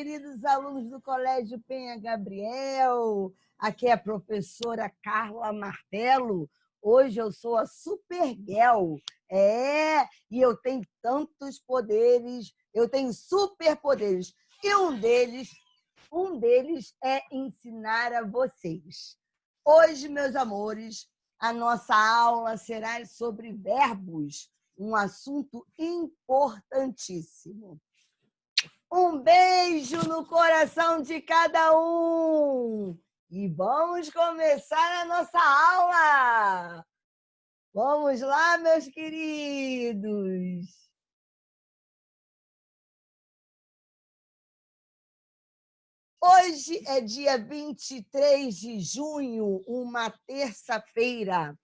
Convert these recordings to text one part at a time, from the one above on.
queridos alunos do Colégio Penha Gabriel. Aqui é a professora Carla Martelo. Hoje eu sou a Supergirl. E eu tenho tantos poderes, eu tenho superpoderes. E um deles é ensinar a vocês. Hoje, meus amores, a nossa aula será sobre verbos, um assunto importantíssimo. Um beijo no coração de cada um! E vamos começar a nossa aula! Vamos lá, meus queridos! Hoje é dia 23 de junho, uma terça-feira.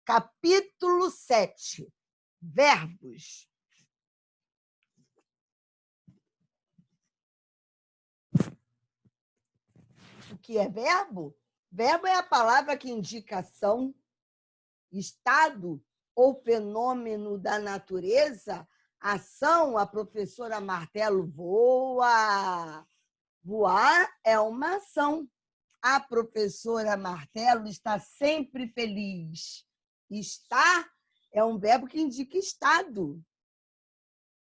Capítulo 7. Verbos. O que é verbo? Verbo é a palavra que indica ação, estado ou fenômeno da natureza. Ação, a professora Martelo voa. Voar é uma ação. A professora Martelo está sempre feliz. Estar é um verbo que indica estado.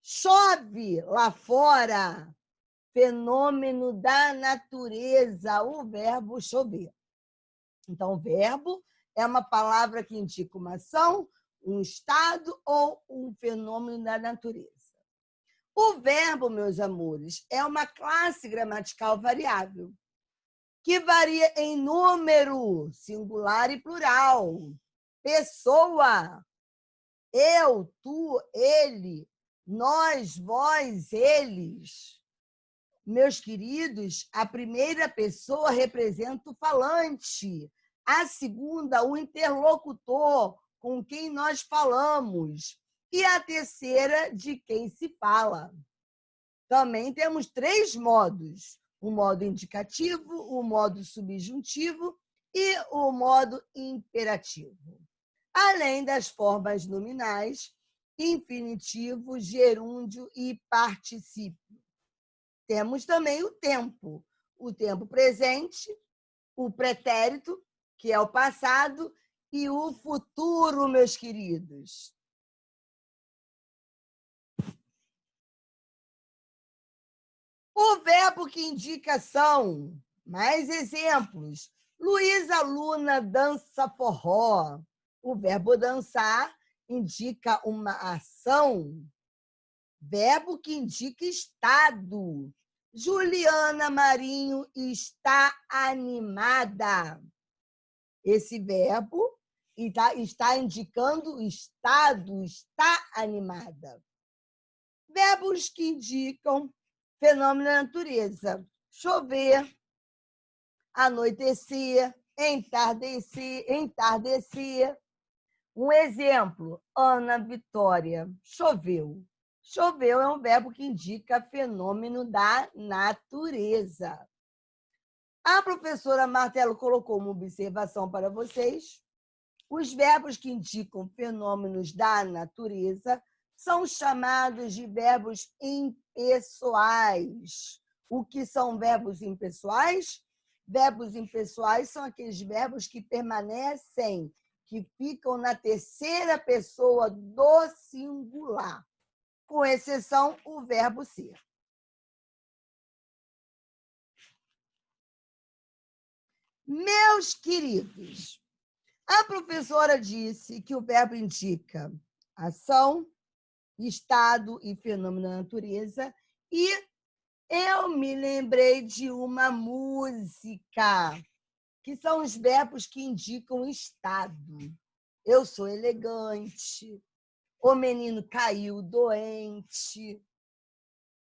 Chove lá fora. Fenômeno da natureza, o verbo chover. Então, verbo é uma palavra que indica uma ação, um estado ou um fenômeno da natureza. O verbo, meus amores, é uma classe gramatical variável, que varia em número, singular e plural. Pessoa, eu, tu, ele, nós, vós, eles. Meus queridos, a primeira pessoa representa o falante, a segunda, o interlocutor com quem nós falamos, e a terceira, de quem se fala. Também temos 3 modos: o modo indicativo, o modo subjuntivo e o modo imperativo. Além das formas nominais, infinitivo, gerúndio e particípio. Temos também o tempo presente, o pretérito, que é o passado, e o futuro, meus queridos. O verbo que indica ação. Mais exemplos. Luísa Luna dança forró. O verbo dançar indica uma ação. Verbo que indica estado. Juliana Marinho está animada. Esse verbo está indicando estado, está animada. Verbos que indicam fenômeno da natureza. Chover, anoitecer, entardecer. Um exemplo, Ana Vitória, choveu. Choveu é um verbo que indica fenômeno da natureza. A professora Martelo colocou uma observação para vocês. Os verbos que indicam fenômenos da natureza são chamados de verbos impessoais. O que são verbos impessoais? Verbos impessoais são aqueles verbos que permanecem, que ficam na terceira pessoa do singular, com exceção o verbo ser. Meus queridos, a professora disse que o verbo indica ação, estado e fenômeno da natureza, e eu me lembrei de uma música, que são os verbos que indicam estado. Eu sou elegante, o menino caiu doente,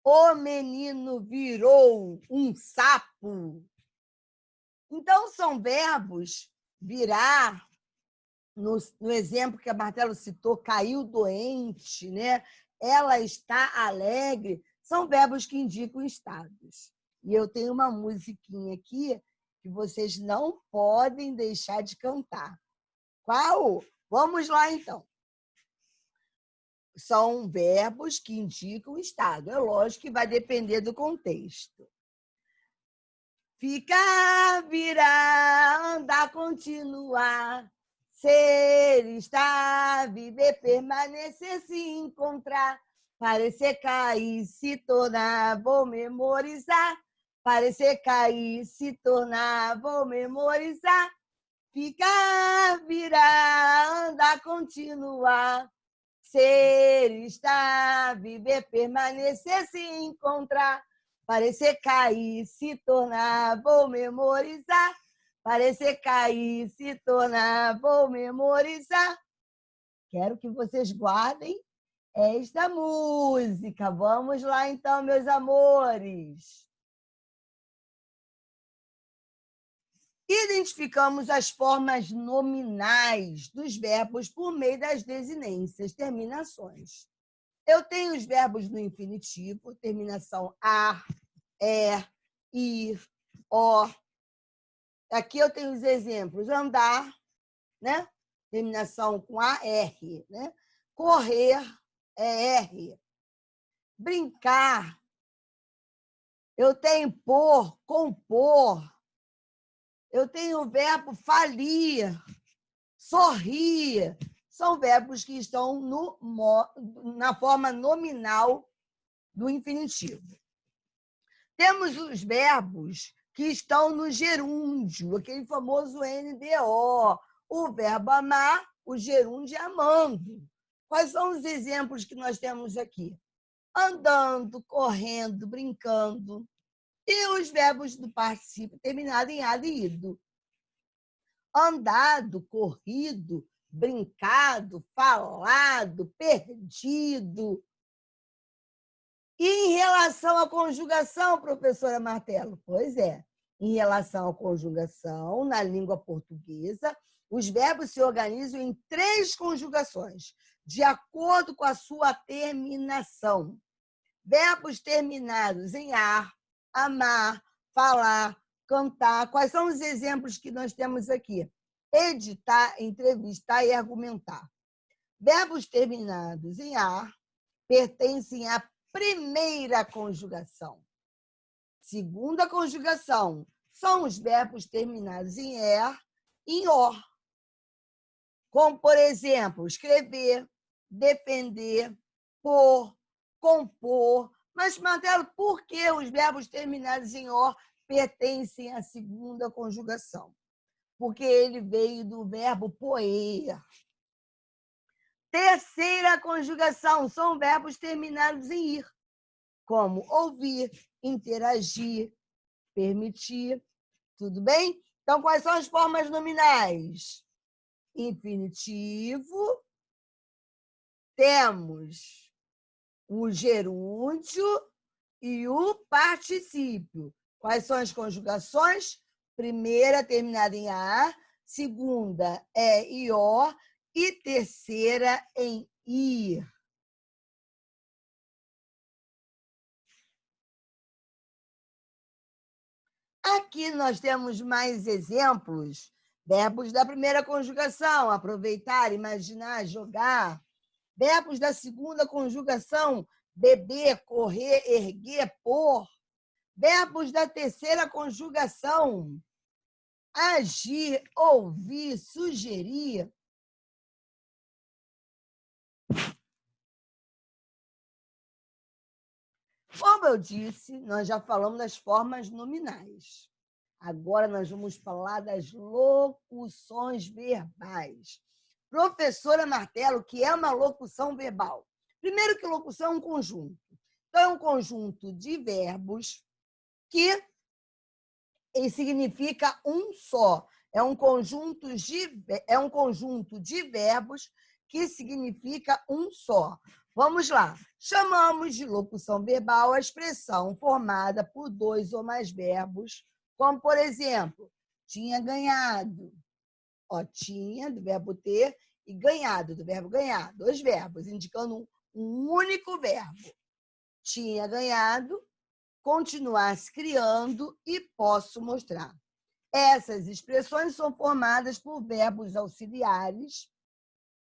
o menino virou um sapo. Então, são verbos virar, no exemplo que a Martelo citou, caiu doente, né? Ela está alegre, são verbos que indicam estados. E eu tenho uma musiquinha aqui que vocês não podem deixar de cantar. Qual? Vamos lá, então. são verbos que indicam o estado. É lógico que vai depender do contexto. Ficar, virar, andar, continuar, ser, estar, viver, permanecer, se encontrar, parecer, cair, se tornar, vou memorizar, parecer, cair, se tornar, vou memorizar, ficar, virar, andar, continuar, ser, estar, viver, permanecer, se encontrar, parecer, cair, se tornar, vou memorizar, parecer, cair, se tornar, vou memorizar. Quero que vocês guardem esta música. Vamos lá, então, meus amores. Identificamos as formas nominais dos verbos por meio das desinências, terminações. Eu tenho os verbos no infinitivo, terminação ar, ir, ó. Aqui eu tenho os exemplos: andar, né? Terminação com AR, né? Correr, R. Brincar. Eu tenho pôr, compor. Eu tenho o verbo falir, sorrir. São verbos que estão na forma nominal do infinitivo. Temos os verbos que estão no gerúndio, aquele famoso NDO. O verbo amar, o gerúndio é amando. Quais são os exemplos que nós temos aqui? Andando, correndo, brincando. E os verbos do particípio terminado em ado e ido. Andado, corrido, brincado, falado, perdido. E em relação à conjugação, professora Martelo? Pois é, em relação à conjugação, na língua portuguesa, os verbos se organizam em 3 conjugações, de acordo com a sua terminação. Verbos terminados em ar, amar, falar, cantar. Quais são os exemplos que nós temos aqui? Editar, entrevistar e argumentar. Verbos terminados em ar pertencem à primeira conjugação. Segunda conjugação são os verbos terminados em er e em or. Como, por exemplo, escrever, defender, pôr, compor. Mas, Martelo, por que os verbos terminados em or pertencem à segunda conjugação? Porque ele veio do verbo poer. Terceira conjugação são verbos terminados em ir, como ouvir, interagir, permitir. Tudo bem? Então, quais são as formas nominais? Infinitivo, temos o gerúndio e o particípio. Quais são as conjugações? Primeira terminada em a, segunda é e o e terceira em ir. Aqui nós temos mais exemplos. Verbos da primeira conjugação: aproveitar, imaginar, jogar. Verbos da segunda conjugação: beber, correr, erguer, pôr. Verbos da terceira conjugação: agir, ouvir, sugerir. Como eu disse, nós já falamos das formas nominais. Agora nós vamos falar das locuções verbais. Professora Martelo, o que é uma locução verbal? Primeiro que locução é um conjunto. Então, é um conjunto de verbos que significa um só. É um conjunto de verbos que significa um só. Vamos lá. Chamamos de locução verbal a expressão formada por 2 ou mais verbos, como, por exemplo, tinha ganhado. Ó, tinha, do verbo ter, e ganhado, do verbo ganhar. 2 verbos, indicando um único verbo. Tinha ganhado, continuasse criando e posso mostrar. Essas expressões são formadas por verbos auxiliares,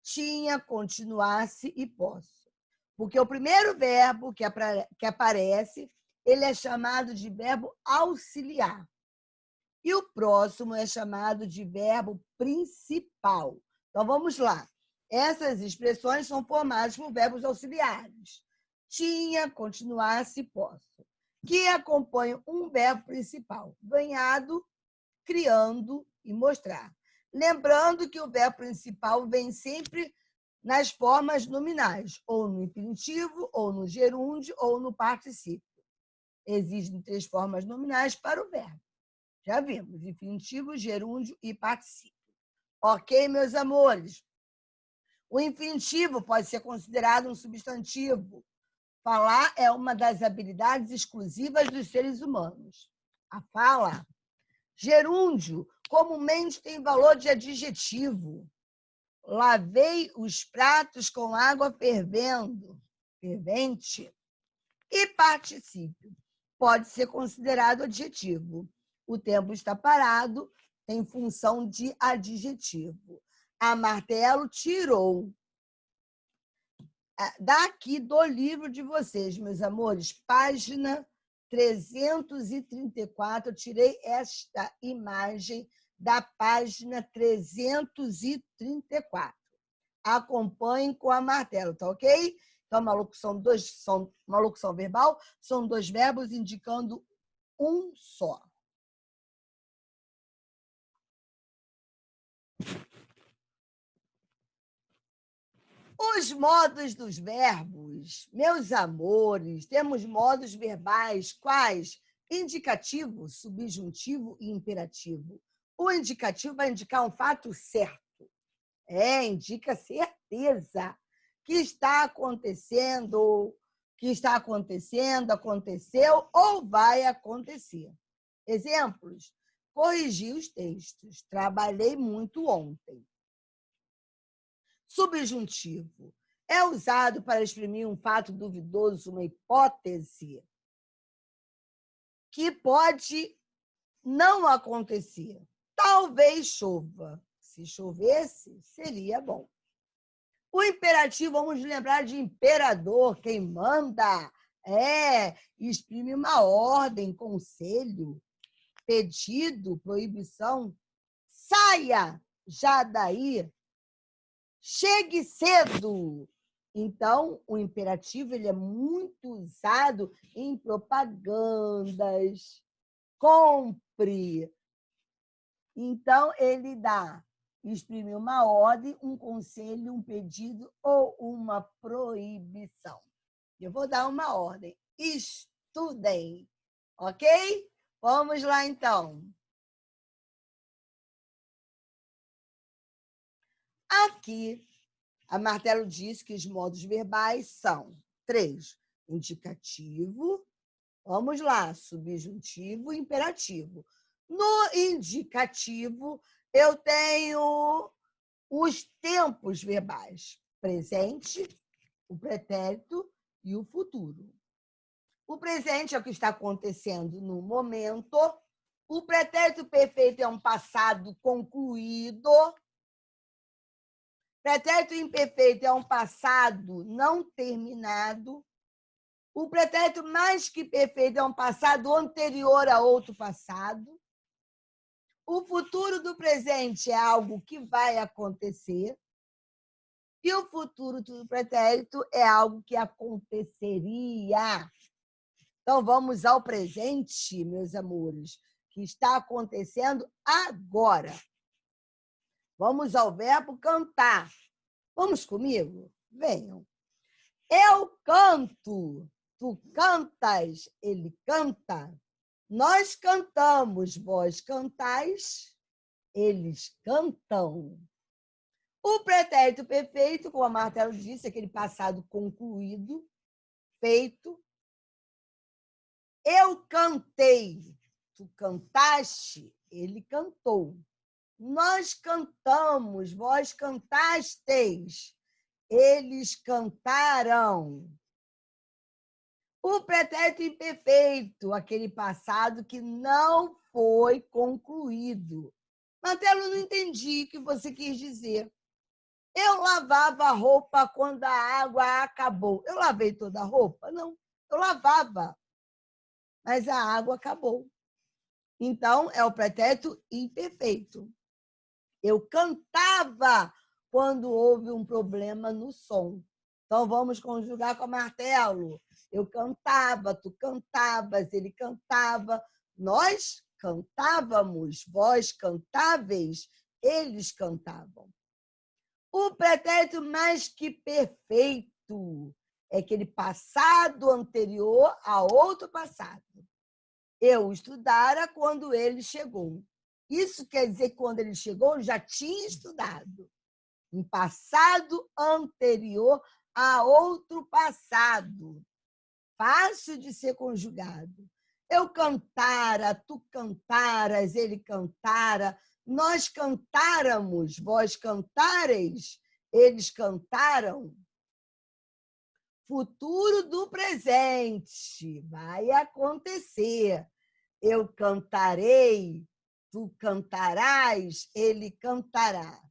tinha, continuasse e posso. Porque o primeiro verbo que aparece, ele é chamado de verbo auxiliar. E o próximo é chamado de verbo principal. Então, vamos lá. Essas expressões são formadas por verbos auxiliares. Tinha, continuasse, posso. Que acompanham um verbo principal. Ganhado, criando e mostrar. Lembrando que o verbo principal vem sempre nas formas nominais, ou no infinitivo, ou no gerúndio, ou no particípio. Existem 3 formas nominais para o verbo. Já vimos, infinitivo, gerúndio e particípio. Ok, meus amores? O infinitivo pode ser considerado um substantivo. Falar é uma das habilidades exclusivas dos seres humanos. A fala. Gerúndio comumente tem valor de adjetivo. Lavei os pratos com água fervente. E particípio pode ser considerado adjetivo. O tempo está parado, tem função de adjetivo. A Martelo tirou. Daqui do livro de vocês, meus amores, página 334, eu tirei esta imagem da página 334. Acompanhem com a Martelo, tá ok? Então, uma locução verbal são 2 verbos indicando um só. Os modos dos verbos, meus amores, temos modos verbais quais? Indicativo, subjuntivo e imperativo. O indicativo vai indicar um fato certo. Indica certeza que está acontecendo, aconteceu ou vai acontecer. Exemplos: corrigi os textos, trabalhei muito ontem. Subjuntivo é usado para exprimir um fato duvidoso, uma hipótese que pode não acontecer. Talvez chova. Se chovesse, seria bom. O imperativo, vamos lembrar de imperador, quem manda, exprime uma ordem, conselho, pedido, proibição. Saia já daí, chegue cedo. Então, o imperativo ele é muito usado em propagandas. Compre. Então, ele exprime uma ordem, um conselho, um pedido ou uma proibição. Eu vou dar uma ordem. Estudem. Ok? Vamos lá, então. Aqui, a Martelo diz que os modos verbais são 3. Indicativo. Vamos lá. Subjuntivo e imperativo. No indicativo, eu tenho os tempos verbais: presente, o pretérito e o futuro. O presente é o que está acontecendo no momento. O pretérito perfeito é um passado concluído. Pretérito imperfeito é um passado não terminado. O pretérito mais que perfeito é um passado anterior a outro passado. O futuro do presente é algo que vai acontecer. E o futuro do pretérito é algo que aconteceria. Então, vamos ao presente, meus amores, que está acontecendo agora. Vamos ao verbo cantar. Vamos comigo? Venham. Eu canto, tu cantas, ele canta. Nós cantamos, vós cantais, eles cantam. O pretérito perfeito, como a Martelo disse, aquele passado concluído, feito. Eu cantei, tu cantaste, ele cantou. Nós cantamos, vós cantasteis, eles cantaram. O pretérito imperfeito, aquele passado que não foi concluído. Martelo, não entendi o que você quis dizer. Eu lavava a roupa quando a água acabou. Eu lavei toda a roupa? Não, eu lavava, mas a água acabou. Então, é o pretérito imperfeito. Eu cantava quando houve um problema no som. Então, vamos conjugar com martelo. Eu cantava, tu cantavas, ele cantava. Nós cantávamos, vós cantáveis, eles cantavam. O pretérito mais que perfeito é aquele passado anterior a outro passado. Eu estudara quando ele chegou. Isso quer dizer que quando ele chegou, eu já tinha estudado. Um passado anterior a outro passado. Fácil de ser conjugado. Eu cantara, tu cantaras, ele cantara, nós cantáramos, vós cantareis, eles cantaram. Futuro do presente. Vai acontecer. Eu cantarei, tu cantarás, ele cantará.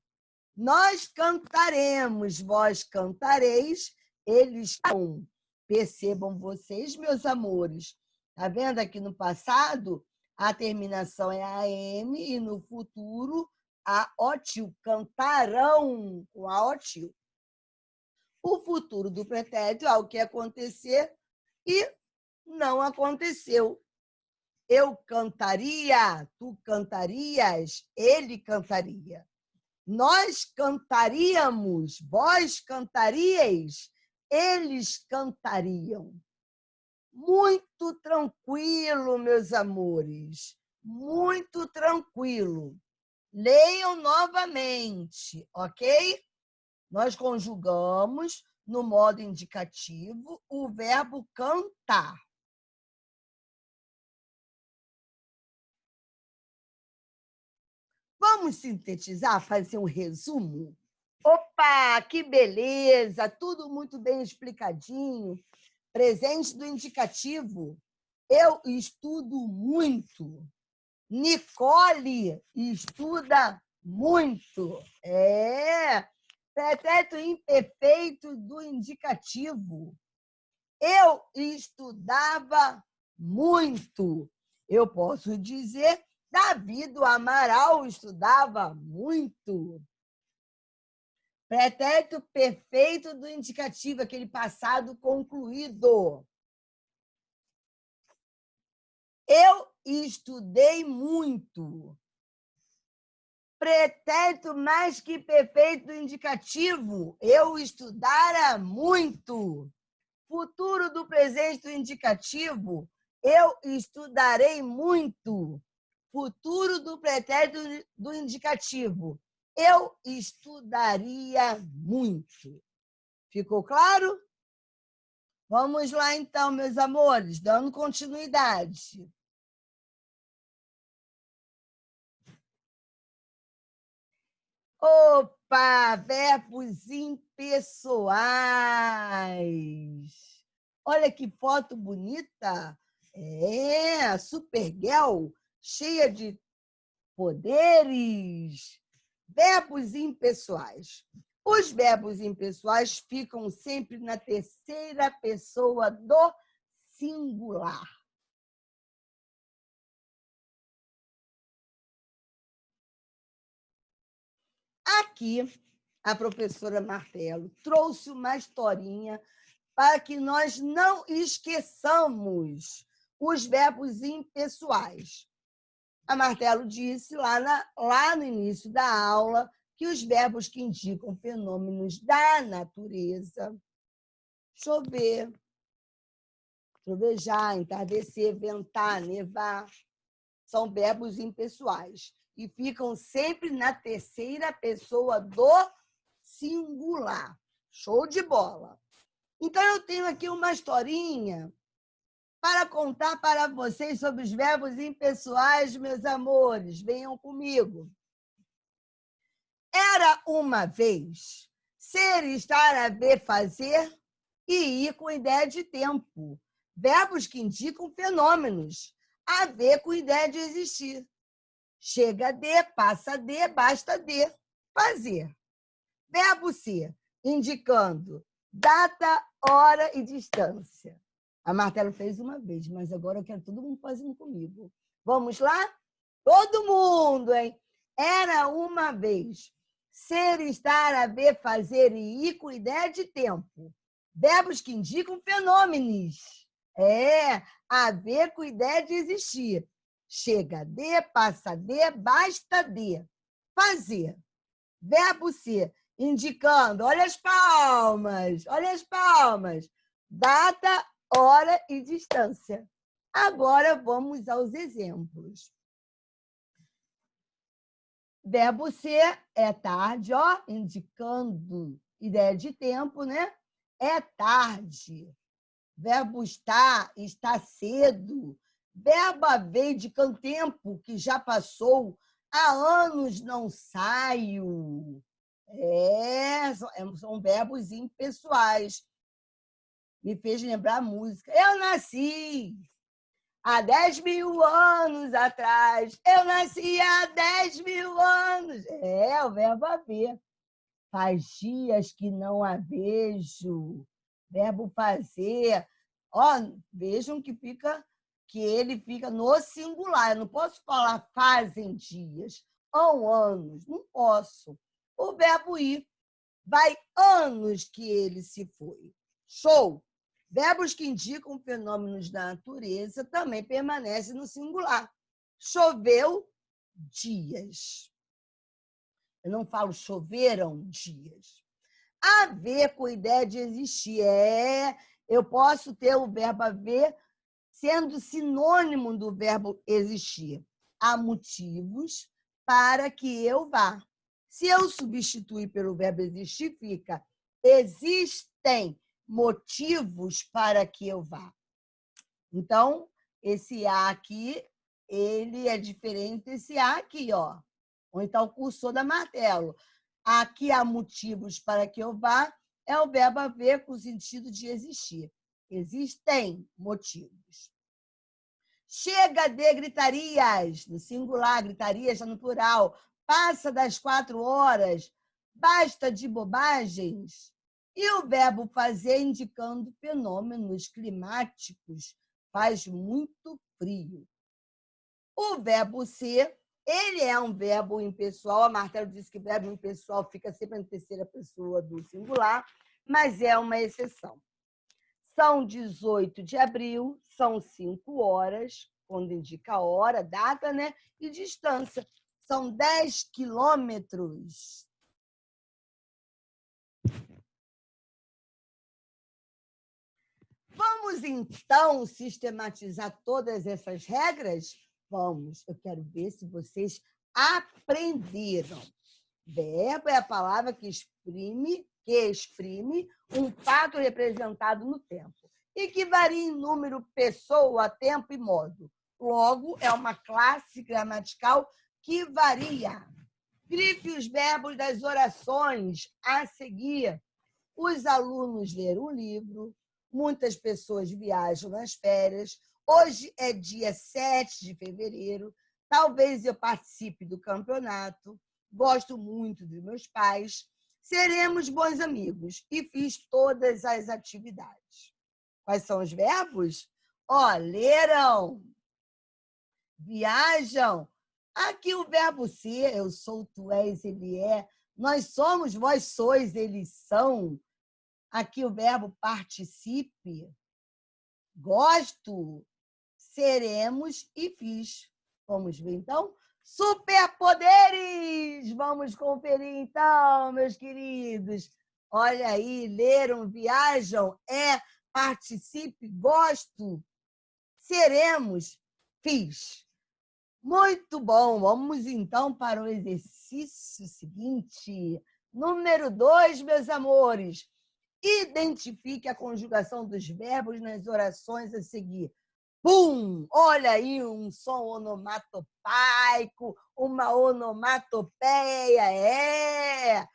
Nós cantaremos, vós cantareis, eles cantarão. Percebam vocês, meus amores. Está vendo aqui no passado? A terminação é a M e no futuro a ótil. Cantarão com a ótil. O futuro do pretérito é o que acontecer e não aconteceu. Eu cantaria, tu cantarias, ele cantaria. Nós cantaríamos, vós cantaríeis, eles cantariam. Muito tranquilo, meus amores, muito tranquilo. Leiam novamente, ok? Nós conjugamos no modo indicativo o verbo cantar. Vamos sintetizar, fazer um resumo? Opa, que beleza! Tudo muito bem explicadinho. Presente do indicativo. Eu estudo muito. Nicole estuda muito. Pretérito imperfeito do indicativo. Eu estudava muito. Eu posso dizer, Davi do Amaral estudava muito. Pretérito perfeito do indicativo, aquele passado concluído. Eu estudei muito. Pretérito mais que perfeito do indicativo. Eu estudara muito. Futuro do presente do indicativo. Eu estudarei muito. Futuro do pretérito do indicativo. Eu estudaria muito. Ficou claro? Vamos lá, então, meus amores, dando continuidade. Opa, verbos impessoais. Olha que foto bonita. Supergirl, cheia de poderes. Verbos impessoais. Os verbos impessoais ficam sempre na terceira pessoa do singular. Aqui, a professora Martelo trouxe uma historinha para que nós não esqueçamos os verbos impessoais. A Martelo disse lá no início da aula que os verbos que indicam fenômenos da natureza, chover, trovejar, entardecer, ventar, nevar, são verbos impessoais e ficam sempre na terceira pessoa do singular. Show de bola! Então, eu tenho aqui uma historinha para contar para vocês sobre os verbos impessoais, meus amores. Venham comigo. Era uma vez ser, estar, haver, fazer e ir com ideia de tempo. Verbos que indicam fenômenos. Haver com ideia de existir. Chega de, passa de, basta de. Fazer. Verbo ser, indicando data, hora e distância. A Martelo fez uma vez, mas agora eu quero todo mundo fazendo comigo. Vamos lá? Todo mundo, hein? Era uma vez. Ser, estar, haver, fazer e ir com ideia de tempo. Verbos que indicam fenômenos. Haver com ideia de existir. Chega de, passa de, basta de. Fazer. Verbo ser, indicando, olha as palmas, data, hora e distância. Agora vamos aos exemplos. Verbo ser é tarde, ó, indicando ideia de tempo, né? É tarde. Verbo estar, está cedo. Verbo haver, indicando tempo que já passou. Há anos não saio. São verbos impessoais. Me fez lembrar a música. Eu nasci há 10.000 anos atrás. Eu nasci há 10.000 anos. O verbo haver. Faz dias que não a vejo. Verbo fazer. Vejam que ele fica no singular. Eu não posso falar fazem dias ou anos. Não posso. O verbo ir. Vai anos que ele se foi. Show! Verbos que indicam fenômenos da natureza também permanecem no singular. Choveu dias. Eu não falo choveram dias. Haver com ideia de existir. Eu posso ter o verbo haver sendo sinônimo do verbo existir. Há motivos para que eu vá. Se eu substituir pelo verbo existir, fica existem motivos para que eu vá. Então, esse A aqui, ele é diferente desse A aqui, ó. Ou então, o cursor da Martelo. Aqui há motivos para que eu vá, é o verbo haver com o sentido de existir. Existem motivos. Chega de gritarias, no singular, gritarias no plural. Passa das 4 horas, basta de bobagens. E o verbo fazer indicando fenômenos climáticos. Faz muito frio. O verbo ser, ele é um verbo impessoal. A Martelo disse que verbo impessoal fica sempre na terceira pessoa do singular, mas é uma exceção. São 18 de abril, são 5 horas, quando indica a hora, data, né? E distância. São 10 quilômetros. Vamos, então, sistematizar todas essas regras? Vamos. Eu quero ver se vocês aprenderam. Verbo é a palavra que exprime um fato representado no tempo e que varia em número, pessoa, tempo e modo. Logo, é uma classe gramatical que varia. Grife os verbos das orações a seguir. Os alunos leram um livro, muitas pessoas viajam nas férias. Hoje é dia 7 de fevereiro. Talvez eu participe do campeonato. Gosto muito dos meus pais. Seremos bons amigos. E fiz todas as atividades. Quais são os verbos? Leram, viajam. Aqui o verbo ser, eu sou, tu és, ele é. Nós somos, vós sois, eles são. Aqui o verbo participe. Gosto, seremos e fiz. Vamos ver, então? Superpoderes! Vamos conferir, então, meus queridos. Olha aí, leram, viajam, participe, gosto, seremos, fiz. Muito bom. Vamos, então, para o exercício seguinte. Número 2, meus amores. Identifique a conjugação dos verbos nas orações a seguir. Pum! Olha aí um som onomatopaico, uma onomatopeia.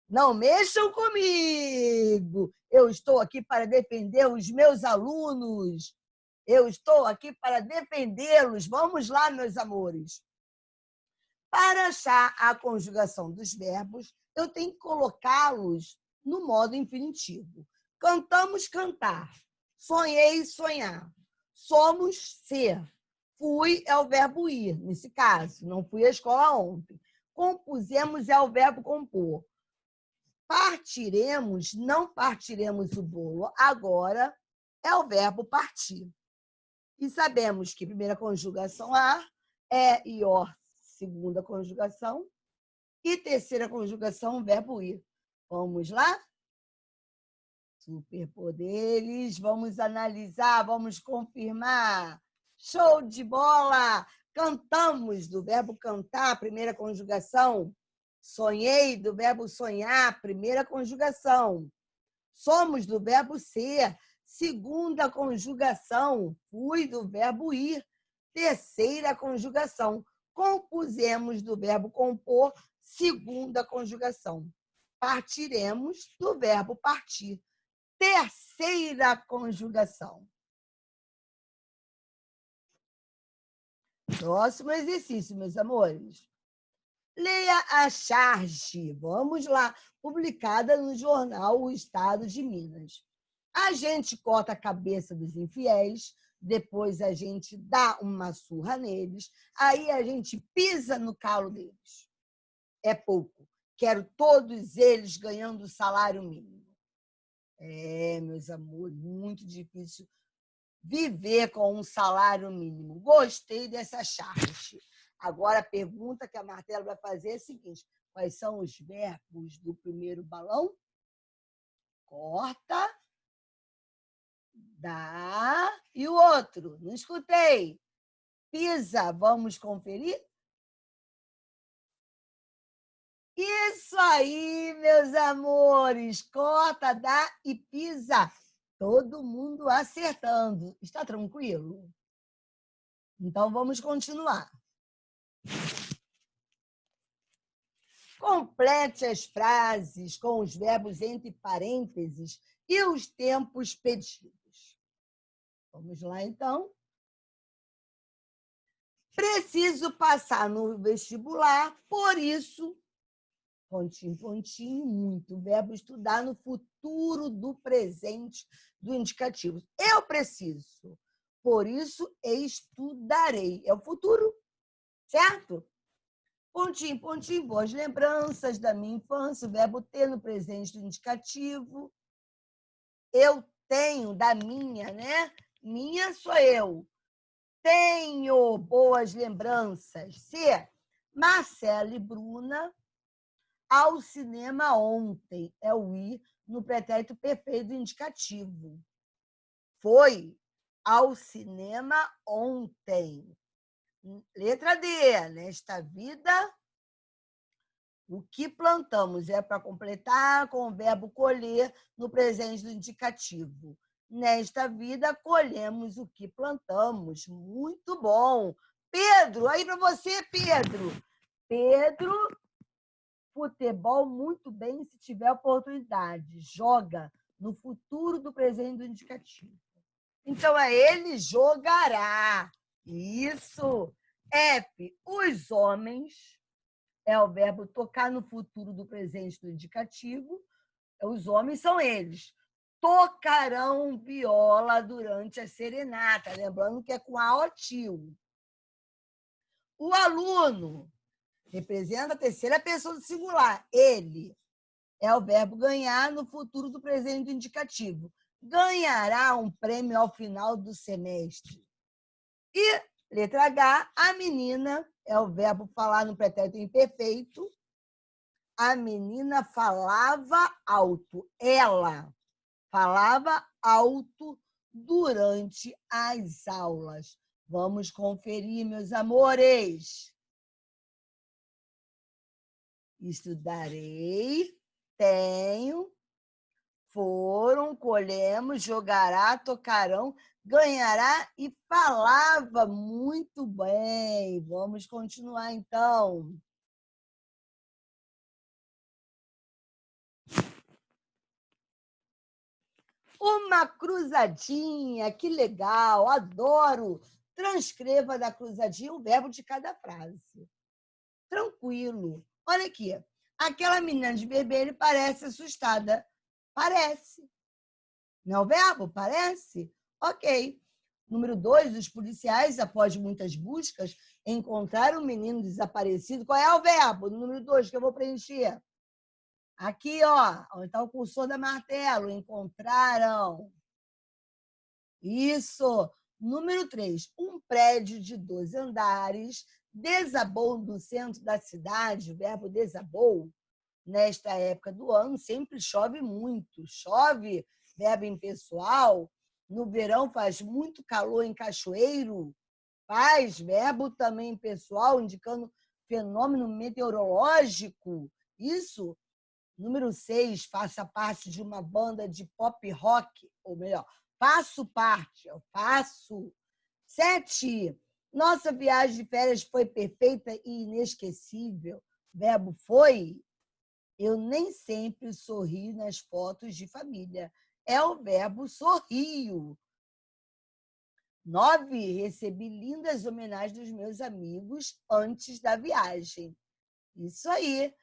Não mexam comigo. Eu estou aqui para defender os meus alunos. Eu estou aqui para defendê-los. Vamos lá, meus amores. Para achar a conjugação dos verbos, eu tenho que colocá-los no modo infinitivo. Cantamos, cantar. Sonhei, sonhar. Somos, ser. Fui é o verbo ir, nesse caso. Não fui à escola ontem. Compusemos é o verbo compor. Partiremos, não partiremos o bolo. Agora é o verbo partir. E sabemos que primeira conjugação a é ior, segunda conjugação, e terceira conjugação, verbo ir. Vamos lá? Superpoderes, vamos analisar, vamos confirmar. Show de bola! Cantamos, do verbo cantar, primeira conjugação. Sonhei, do verbo sonhar, primeira conjugação. Somos, do verbo ser, segunda conjugação. Fui, do verbo ir, terceira conjugação. Compusemos, do verbo compor, segunda conjugação. Partiremos, do verbo partir, terceira conjugação. Próximo exercício, meus amores. Leia a charge, vamos lá, publicada no jornal O Estado de Minas. A gente corta a cabeça dos infiéis, depois a gente dá uma surra neles, aí a gente pisa no calo deles. É pouco. Quero todos eles ganhando salário mínimo. Meus amores, muito difícil viver com um salário mínimo. Gostei dessa charge. Agora, a pergunta que a Martela vai fazer é a seguinte: quais são os verbos do primeiro balão? Corta, dá, e o outro? Não escutei. Pisa, vamos conferir? Isso aí, meus amores! Corta, dá e pisa. Todo mundo acertando. Está tranquilo? Então, vamos continuar. Complete as frases com os verbos entre parênteses e os tempos pedidos. Vamos lá, então. Preciso passar no vestibular, por isso, pontinho, pontinho, muito. Verbo estudar no futuro do presente do indicativo. Eu preciso, por isso estudarei. É o futuro, certo? Pontinho, pontinho, boas lembranças da minha infância, o verbo ter no presente do indicativo. Eu tenho, da minha, né? Minha sou eu. Tenho boas lembranças. Se Marcela e Bruna ao cinema ontem. É o ir no pretérito perfeito do indicativo. Foi ao cinema ontem. Letra D. Nesta vida, o que plantamos é para completar com o verbo colher no presente do indicativo. Nesta vida, colhemos o que plantamos. Muito bom. Pedro, aí para você, Pedro. Pedro, futebol muito bem se tiver oportunidade. Joga no futuro do presente do indicativo. Então, ele jogará. Isso. F, os homens, é o verbo tocar no futuro do presente do indicativo. Os homens são eles. Tocarão viola durante a serenata. Lembrando que é com a o tio. O aluno representa a terceira pessoa do singular. Ele é o verbo ganhar no futuro do presente do indicativo. Ganhará um prêmio ao final do semestre. E, letra H, a menina é o verbo falar no pretérito imperfeito. A menina falava alto. Ela falava alto durante as aulas. Vamos conferir, meus amores. Estudarei, tenho, foram, colhemos, jogará, tocarão, ganhará e falava. Muito bem. Vamos continuar, então. Uma cruzadinha, que legal, adoro. Transcreva da cruzadinha o verbo de cada frase. tranquilo. Olha aqui. Aquela menina de vermelho parece assustada. Parece. Não é o verbo? Parece? Ok. Número 2, os policiais, após muitas buscas, encontraram o menino desaparecido. Qual é o verbo? Número 2, que eu vou preencher. Aqui, ó, onde está o cursor da martelo. Encontraram. Isso. Número 3, um prédio de 12 andares desabou no centro da cidade. O verbo desabou. Nesta época do ano, sempre chove muito. Chove, verbo impessoal. No verão faz muito calor em Cachoeiro. Faz, verbo também impessoal, indicando fenômeno meteorológico. Isso. Número 6, faça parte de uma banda de pop rock, ou melhor, faço parte, eu faço. 7, nossa viagem de férias foi perfeita e inesquecível. Verbo foi. Eu nem sempre sorrio nas fotos de família. É o verbo sorrio. 9, recebi lindas homenagens dos meus amigos antes da viagem. Isso aí,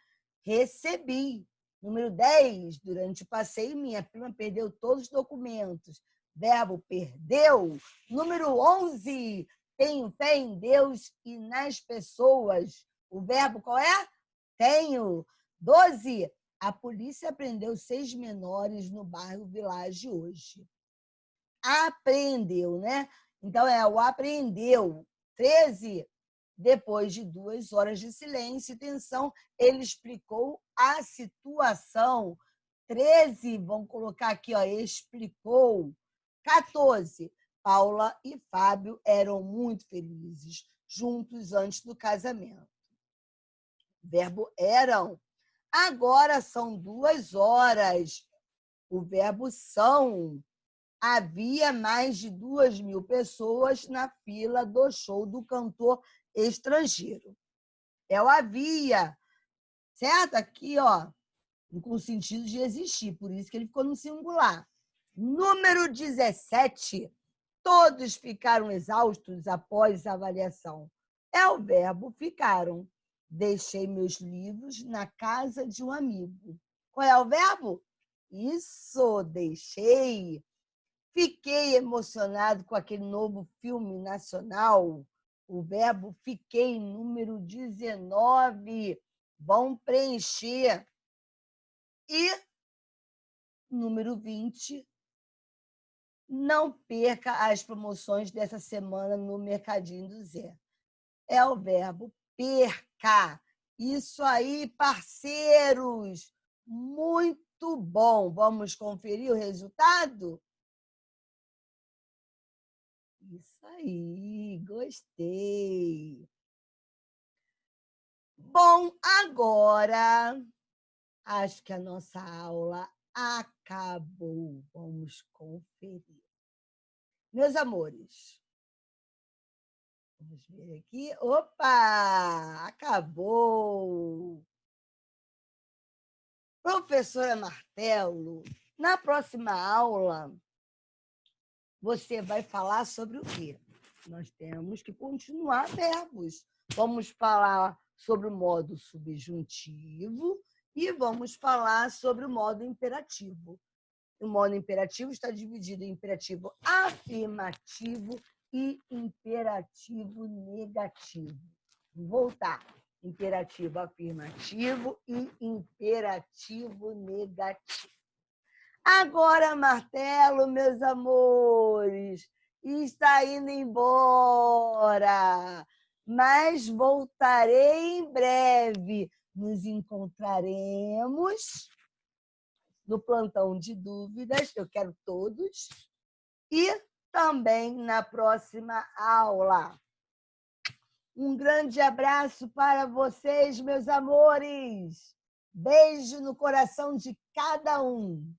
recebi. Número 10, durante o passeio, minha prima perdeu todos os documentos. Verbo perdeu. Número 11, tenho fé em Deus e nas pessoas. O verbo qual é? Tenho. 12, a polícia prendeu 6 menores no bairro Village hoje. Apreendeu, né? Então, é o apreendeu. 13, depois de 2 horas de silêncio e tensão, ele explicou a situação. 13, vamos colocar aqui, ó, explicou. 14, Paula e Fábio eram muito felizes, juntos antes do casamento. Verbo eram. Agora são 2 horas. O verbo são. Havia mais de 2.000 pessoas na fila do show do cantor estrangeiro. É o havia, certo? Aqui, ó, com o sentido de existir, por isso que ele ficou no singular. Número 17, todos ficaram exaustos após a avaliação. É o verbo ficaram. Deixei meus livros na casa de um amigo. Qual é o verbo? Isso, deixei. Fiquei emocionado com aquele novo filme nacional. O verbo fiquei, número 19. Vão preencher. E número 20. Não perca as promoções dessa semana no Mercadinho do Zé. É o verbo perca. Isso aí, parceiros. Muito bom. Vamos conferir o resultado? Isso aí, gostei. Bom, agora acho que a nossa aula acabou. Vamos conferir. Meus amores, vamos ver aqui. Opa, acabou. Professora Martelo, na próxima aula, você vai falar sobre o quê? Nós temos que continuar verbos. Vamos falar sobre o modo subjuntivo e vamos falar sobre o modo imperativo. O modo imperativo está dividido em imperativo afirmativo e imperativo negativo. Vou voltar. Imperativo afirmativo e imperativo negativo. Agora, Martelo, meus amores, está indo embora, mas voltarei em breve. Nos encontraremos no plantão de dúvidas, eu quero todos, e também na próxima aula. Um grande abraço para vocês, meus amores. Beijo no coração de cada um.